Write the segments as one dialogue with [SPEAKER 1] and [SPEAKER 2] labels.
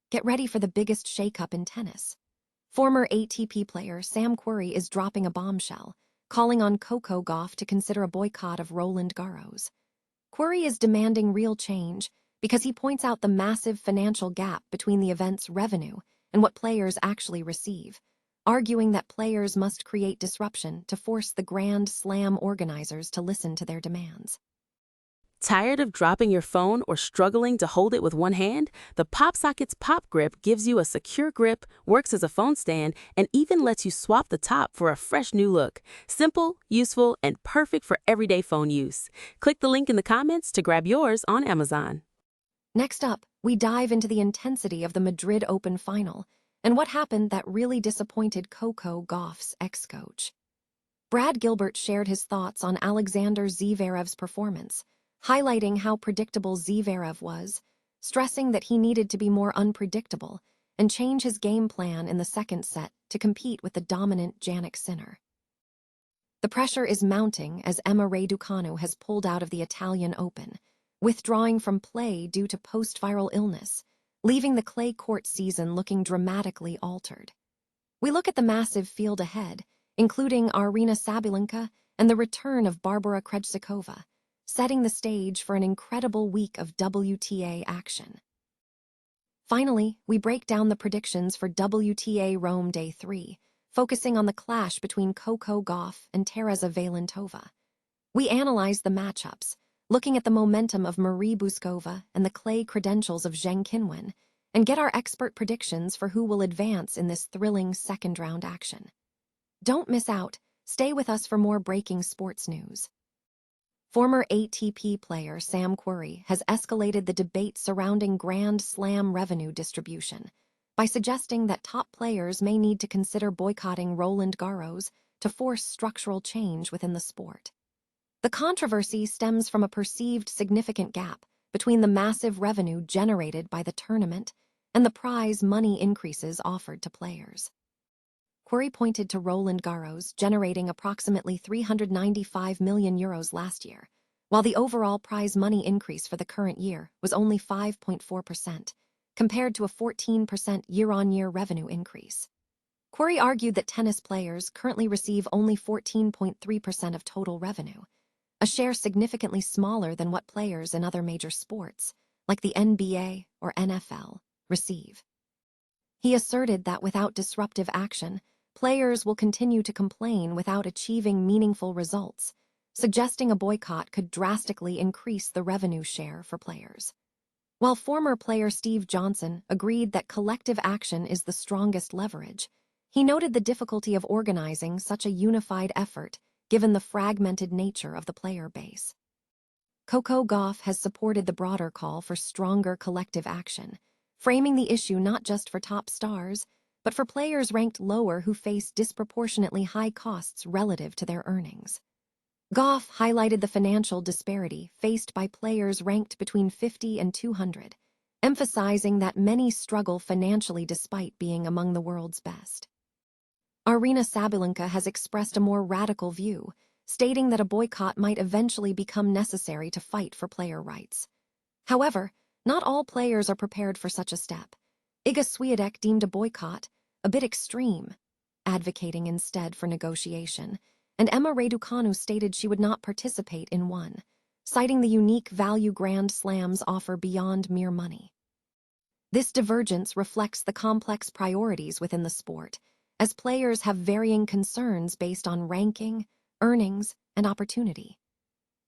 [SPEAKER 1] Get ready for the biggest shakeup in tennis. Former ATP player Sam Querrey is dropping a bombshell, calling on Coco Gauff to consider a boycott of Roland Garros. Querrey is demanding real change because he points out the massive financial gap between the event's revenue and what players actually receive, arguing that players must create disruption to force the Grand Slam organizers to listen to their demands.
[SPEAKER 2] Tired of dropping your phone or struggling to hold it with one hand? The PopSocket's Pop Grip gives you a secure grip, works as a phone stand, and even lets you swap the top for a fresh new look. Simple, useful, and perfect for everyday phone use. Click the link in the comments to grab yours on Amazon.
[SPEAKER 1] Next up, we dive into the intensity of the Madrid Open final and what happened that really disappointed Coco Gauff's ex-coach. Brad Gilbert shared his thoughts on Alexander Zverev's performance, highlighting how predictable Zverev was, stressing that he needed to be more unpredictable and change his game plan in the second set to compete with the dominant Jannik Sinner. The pressure is mounting as Emma Raducanu has pulled out of the Italian Open, withdrawing from play due to post-viral illness, leaving the clay court season looking dramatically altered. We look at the massive field ahead, including Aryna Sabalenka and the return of Barbara Krejcikova, setting the stage for an incredible week of WTA action. Finally, we break down the predictions for WTA Rome Day 3, focusing on the clash between Coco Gauff and Tereza Valentova. We analyze the matchups, looking at the momentum of Marie Bouzkova and the clay credentials of Zheng Qinwen, and get our expert predictions for who will advance in this thrilling second-round action. Don't miss out. Stay with us for more breaking sports news. Former ATP player Sam Querrey has escalated the debate surrounding Grand Slam revenue distribution by suggesting that top players may need to consider boycotting Roland Garros to force structural change within the sport. The controversy stems from a perceived significant gap between the massive revenue generated by the tournament and the prize money increases offered to players. Querrey pointed to Roland Garros generating approximately €395 million last year, while the overall prize money increase for the current year was only 5.4%, compared to a 14% year-on-year revenue increase. Querrey argued that tennis players currently receive only 14.3% of total revenue, a share significantly smaller than what players in other major sports, like the NBA or NFL, receive. He asserted that without disruptive action, players will continue to complain without achieving meaningful results, suggesting a boycott could drastically increase the revenue share for players. While former player Steve Johnson agreed that collective action is the strongest leverage, he noted the difficulty of organizing such a unified effort given the fragmented nature of the player base. Coco Gauff has supported the broader call for stronger collective action, framing the issue not just for top stars, but for players ranked lower who face disproportionately high costs relative to their earnings. Gauff highlighted the financial disparity faced by players ranked between 50 and 200, emphasizing that many struggle financially despite being among the world's best. Aryna Sabalenka has expressed a more radical view, stating that a boycott might eventually become necessary to fight for player rights. However, not all players are prepared for such a step. Iga Swiatek deemed a boycott a bit extreme, advocating instead for negotiation, and Emma Raducanu stated she would not participate in one, citing the unique value Grand Slams offer beyond mere money. This divergence reflects the complex priorities within the sport, as players have varying concerns based on ranking, earnings, and opportunity.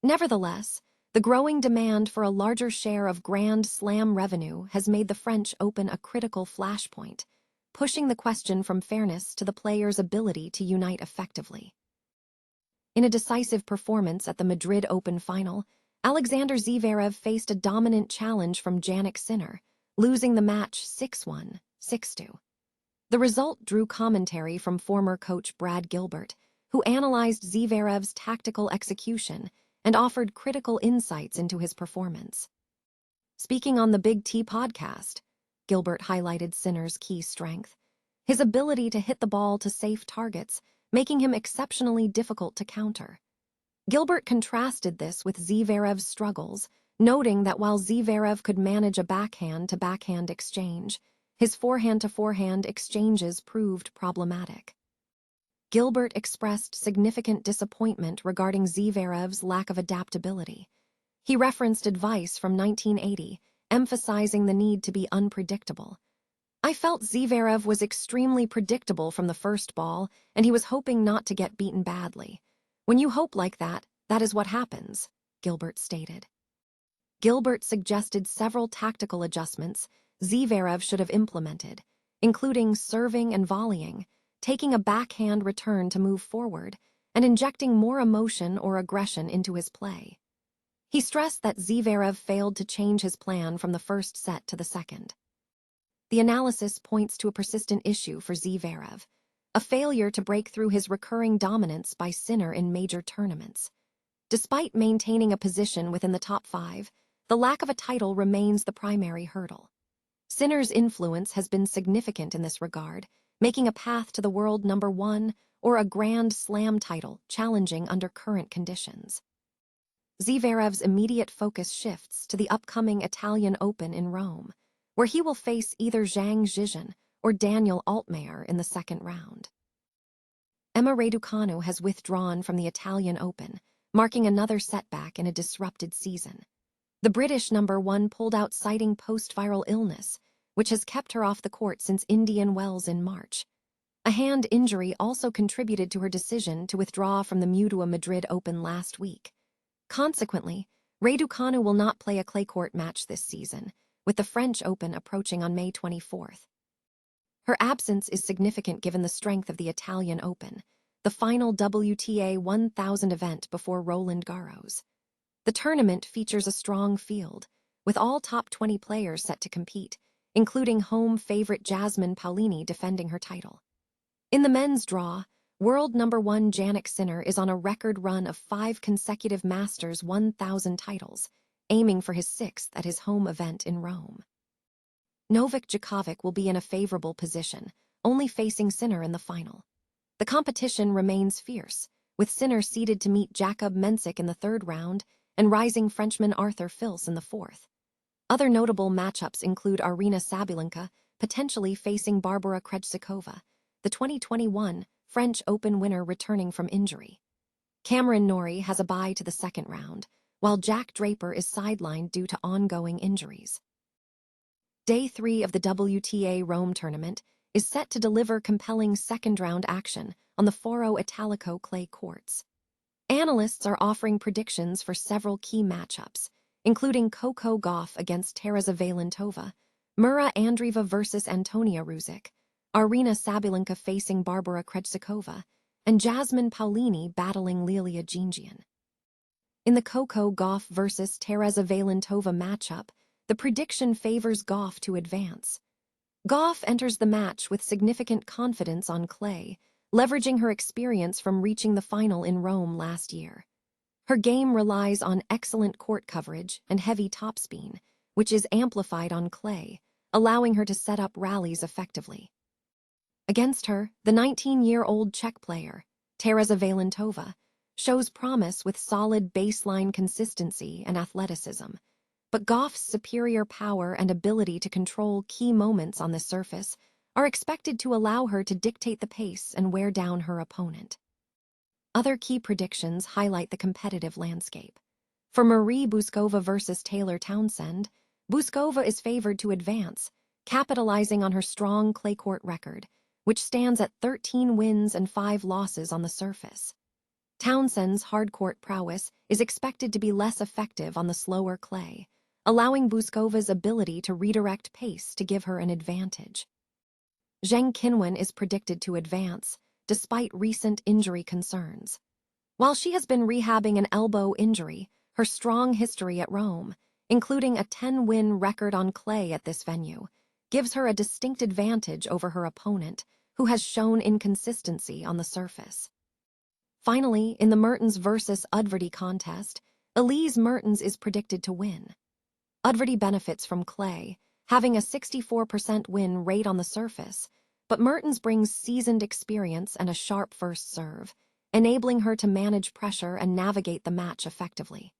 [SPEAKER 1] Nevertheless, the growing demand for a larger share of Grand Slam revenue has made the French Open a critical flashpoint, pushing the question from fairness to the players' ability to unite effectively. In a decisive performance at the Madrid Open final, Alexander Zverev faced a dominant challenge from Jannik Sinner, losing the match 6-1, 6-2. The result drew commentary from former coach Brad Gilbert, who analyzed Zverev's tactical execution and offered critical insights into his performance. Speaking on the Big T podcast, Gilbert highlighted Sinner's key strength, his ability to hit the ball to safe targets, making him exceptionally difficult to counter. Gilbert contrasted this with Zverev's struggles, noting that while Zverev could manage a backhand-to-backhand exchange, His forehand-to-forehand exchanges proved problematic. Gilbert expressed significant disappointment regarding Zverev's lack of adaptability. He referenced advice from 1980, emphasizing the need to be unpredictable. "I felt Zverev was extremely predictable from the first ball, and he was hoping not to get beaten badly. When you hope like that, that is what happens," Gilbert stated. Gilbert suggested several tactical adjustments Zverev should have implemented, including serving and volleying, taking a backhand return to move forward, and injecting more emotion or aggression into his play. He stressed that Zverev failed to change his plan from the first set to the second. The analysis points to a persistent issue for Zverev, a failure to break through his recurring dominance by Sinner in major tournaments. Despite maintaining a position within the top 5, the lack of a title remains the primary hurdle. Sinner's influence has been significant in this regard, making a path to the world #1 or a Grand Slam title challenging under current conditions. Zverev's immediate focus shifts to the upcoming Italian Open in Rome, where he will face either Zhang Zhizhen or Daniel Altmaier in the second round. Emma Raducanu has withdrawn from the Italian Open, marking another setback in a disrupted season. The British #1 pulled out citing post-viral illness, which has kept her off the court since Indian Wells in March. A hand injury also contributed to her decision to withdraw from the WTA Madrid Open last week. Consequently, Raducanu will not play a clay court match this season, with the French Open approaching on May 24th. Her absence is significant given the strength of the Italian Open, the final WTA 1000 event before Roland Garros. The tournament features a strong field, with all top 20 players set to compete, including home favorite Jasmine Paolini defending her title. In the men's draw, world #1 Jannik Sinner is on a record run of 5 consecutive Masters 1000 titles, aiming for his 6th at his home event in Rome. Novak Djokovic will be in a favorable position, only facing Sinner in the final. The competition remains fierce, with Sinner seeded to meet Jakub Mensik in the third round and rising Frenchman Arthur Fils in the fourth. Other notable matchups include Aryna Sabalenka potentially facing Barbara Krejcikova, the 2021 French Open winner returning from injury. Cameron Norrie has a bye to the second round, while Jack Draper is sidelined due to ongoing injuries. Day 3 of the WTA Rome tournament is set to deliver compelling second-round action on the Foro Italico clay courts. Analysts are offering predictions for several key matchups, including Coco Gauff against Tereza Valentova, Mura Andreeva versus Antonia Ruzic, Aryna Sabalenka facing Barbara Krejcikova, and Jasmine Paolini battling Lilia Gingian. In the Coco Gauff versus Tereza Valentova matchup, the prediction favors Gauff to advance. Gauff enters the match with significant confidence on clay, leveraging her experience from reaching the final in Rome last year. Her game relies on excellent court coverage and heavy topspin, which is amplified on clay, allowing her to set up rallies effectively. Against her, the 19-year-old Czech player, Tereza Valentova, shows promise with solid baseline consistency and athleticism, but Gauff's superior power and ability to control key moments on the surface are expected to allow her to dictate the pace and wear down her opponent. Other key predictions highlight the competitive landscape. For Marie Bouzkova versus Taylor Townsend, Bouzkova is favored to advance, capitalizing on her strong clay court record, which stands at 13 wins and 5 losses on the surface. Townsend's hard-court prowess is expected to be less effective on the slower clay, allowing Bouzkova's ability to redirect pace to give her an advantage. Zheng Qinwen is predicted to advance, despite recent injury concerns. While she has been rehabbing an elbow injury, her strong history at Rome, including a 10-win record on clay at this venue, gives her a distinct advantage over her opponent, who has shown inconsistency on the surface. Finally, in the Mertens versus Udvardy contest, Elise Mertens is predicted to win. Udvardy benefits from clay, having a 64% win rate on the surface, but Mertens brings seasoned experience and a sharp first serve, enabling her to manage pressure and navigate the match effectively.